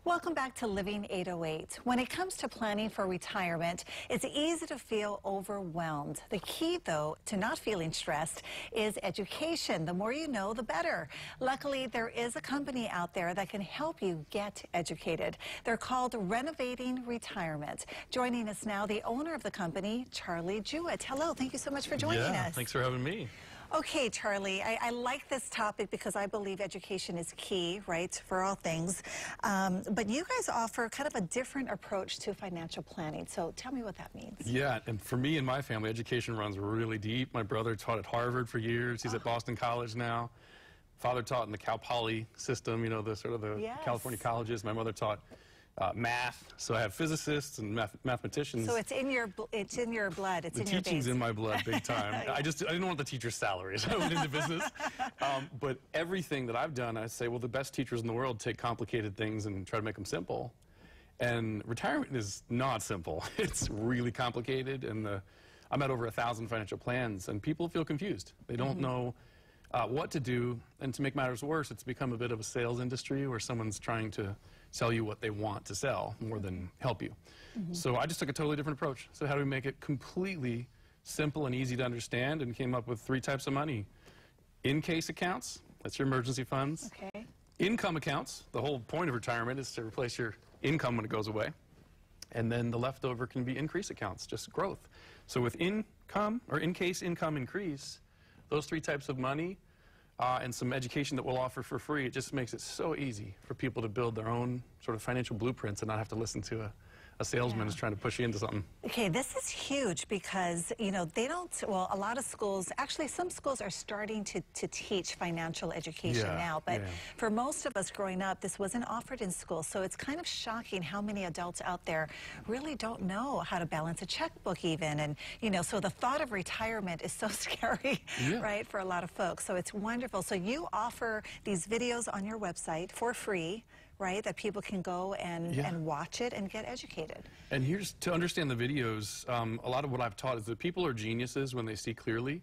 Welcome back to Living 808. When it comes to planning for retirement, it's easy to feel overwhelmed. The key, though, to not feeling stressed is education. The more you know, the better. Luckily, there is a company out there that can help you get educated. They're called Renovating Retirement. Joining us now, the owner of the company, Charlie Jewett. Hello, thank you so much for joining us. Thanks for having me. Okay, Charlie, I like this topic because I believe education is key, right, for all things. But you guys offer kind of a different approach to financial planning. So tell me what that means. Yeah, and for me and my family, education runs really deep. My brother taught at Harvard for years. He's at Boston College now. Father taught in the Cal Poly system, you know, the sort of the California colleges. My mother taught math, so I have physicists and mathematicians. So it's in your blood. It's in your veins. The teaching's in my blood, big time. I didn't want the teacher's salary, so I went into business. But everything that I've done, I say, well, the best teachers in the world take complicated things and try to make them simple. And retirement is not simple. It's really complicated, and I'm at over 1,000 financial plans, and people feel confused. They don't know what to do, and to make matters worse, it's become a bit of a sales industry where someone's trying to sell you what they want to sell more than help you. So I just took a totally different approach. So how do we make it completely simple and easy to understand, and came up with 3 types of money. In-case accounts, that's your emergency funds. Okay. Income accounts, the whole point of retirement is to replace your income when it goes away. And then the leftover can be increase accounts, just growth. So with income, or in-case income increase, those 3 types of money, and some education that we'll offer for free, it just makes it so easy for people to build their own sort of financial blueprints and not have to listen to a salesman who's trying to push you into something. Okay, this is huge because, you know, they don't, well, a lot of schools, actually some schools are starting to teach financial education now, but for most of us growing up, this wasn't offered in school, so it's kind of shocking how many adults out there really don't know how to balance a checkbook even, and, you know, so the thought of retirement is so scary, right, for a lot of folks, so it's wonderful. So you offer these videos on your website for free, right, that people can go and watch it and get educated. And here's, to understand the videos, a lot of what I've taught is that people are geniuses when they see clearly.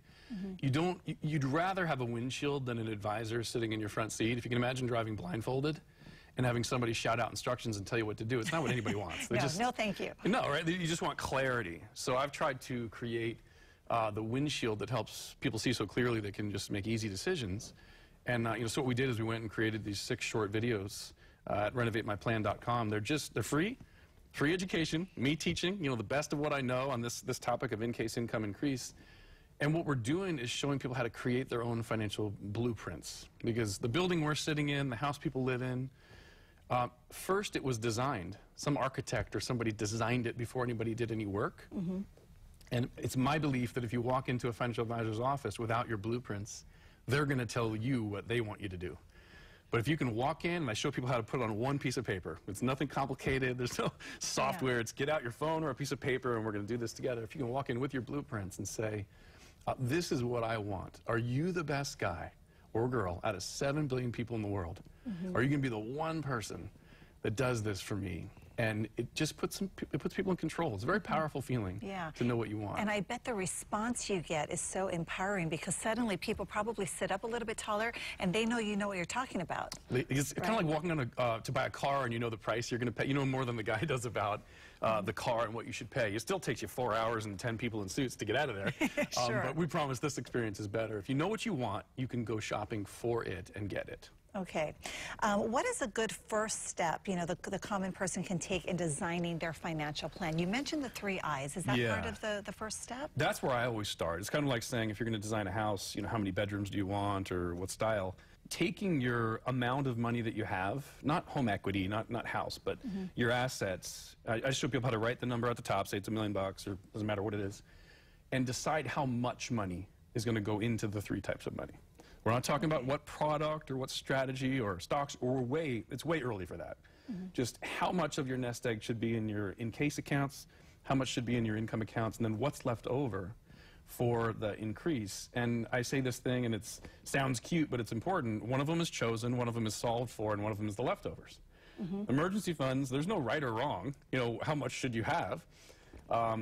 You'd rather have a windshield than an advisor sitting in your front seat. If you can imagine driving blindfolded and having somebody shout out instructions and tell you what to do, it's not what anybody wants. No, thank you. No, right, you just want clarity. So I've tried to create the windshield that helps people see so clearly they can just make easy decisions. And you know, so what we did is we went and created these 6 short videos at renovatemyplan.com. They're free education, me teaching, you know, the best of what I know on this topic of in-case income increase. And what we're doing is showing people how to create their own financial blueprints. Because the building we're sitting in, the house people live in, first it was designed. Some architect or somebody designed it before anybody did any work. And it's my belief that if you walk into a financial advisor's office without your blueprints, they're going to tell you what they want you to do. But if you can walk in, and I show people how to put it on one piece of paper. It's nothing complicated. There's no software. It's get out your phone or a piece of paper, and we're going to do this together. If you can walk in with your blueprints and say, this is what I want. Are you the best guy or girl out of 7 billion people in the world? Are you going to be the one person that does this for me? And it just puts people in control. It's a very powerful feeling to know what you want. And I bet the response you get is so empowering because suddenly people probably sit up a little bit taller and they know you know what you're talking about. It's kind of like walking on to buy a car and you know the price you're going to pay. You know more than the guy does about the car and what you should pay. It still takes you 4 hours and 10 people in suits to get out of there. But we promise this experience is better. If you know what you want, you can go shopping for it and get it. Okay. What is a good first step, you know, the common person can take in designing their financial plan? You mentioned the 3 I's. Is that part of the first step? That's where I always start. It's kind of like saying if you're going to design a house, you know, how many bedrooms do you want or what style? Taking your amount of money that you have, not home equity, not house, but your assets. I show people how to write the number at the top, say it's $1 million or doesn't matter what it is, and decide how much money is going to go into the 3 types of money. We're not talking about what product or what strategy or stocks or it's way early for that. Just how much of your nest egg should be in your in-case accounts, how much should be in your income accounts, and then what's left over for the increase. And I say this thing and it sounds cute, but it's important. One of them is chosen, one of them is solved for, and one of them is the leftovers. Emergency funds, there's no right or wrong. You know, how much should you have?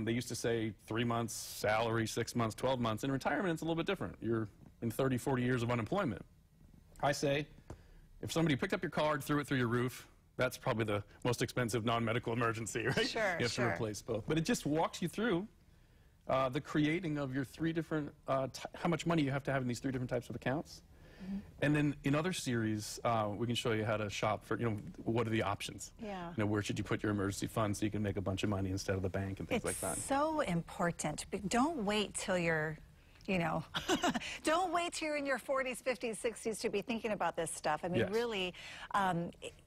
They used to say 3 months salary, 6 months, 12 months. In retirement, it's a little bit different. You're in 30, 40 years of unemployment. I say, if somebody picked up your card, threw it through your roof, That's probably the most expensive non-medical emergency, right? Sure, You have to replace both. But it just walks you through the creating of your 3 different, how much money you have to have in these 3 different types of accounts. And then in other series, we can show you how to shop for, what are the options? Yeah. Where should you put your emergency funds so you can make a bunch of money instead of the bank and things like that. It's so important. Don't wait till you're, don't wait till you're in your 40s, 50s, 60s to be thinking about this stuff. I mean, Yes. really,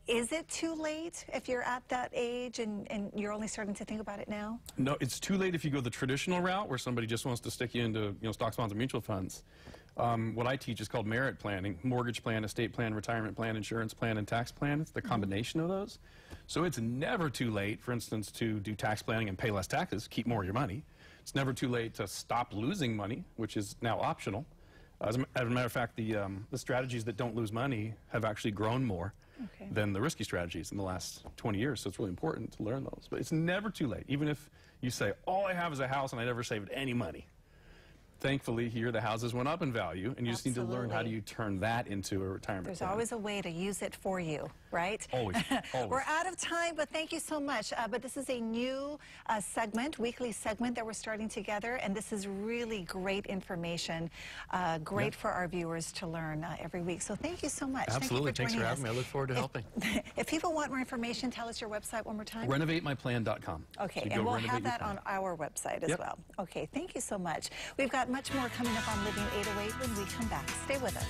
is it too late if you're at that age and you're only starting to think about it now? No, it's too late if you go the traditional route where somebody just wants to stick you into stocks, bonds, and mutual funds. What I teach is called merit planning: mortgage plan, estate plan, retirement plan, insurance plan, and tax plan. It's the combination of those. So it's never too late, for instance, to do tax planning and pay less taxes, keep more of your money. It's never too late to stop losing money, which is now optional. As a matter of fact, the strategies that don't lose money have actually grown more than the risky strategies in the last 20 years. So it's really important to learn those. But it's never too late, even if you say, all I have is a house and I never saved any money. Thankfully, here the houses went up in value, and you just need to learn how do you turn that into a retirement There's plan. always a way to use it for you, right? Always, always. We're out of time, but thank you so much. But this is a new weekly segment that we're starting together, and this is really great information, great for our viewers to learn every week. So thank you so much. Absolutely. Thanks for having me. I look forward to helping. If people want more information, tell us your website one more time. RenovateMyPlan.com. Okay, So and we'll have that on our website as well. Okay, thank you so much. We've got much more coming up on Living 808 when we come back. Stay with us.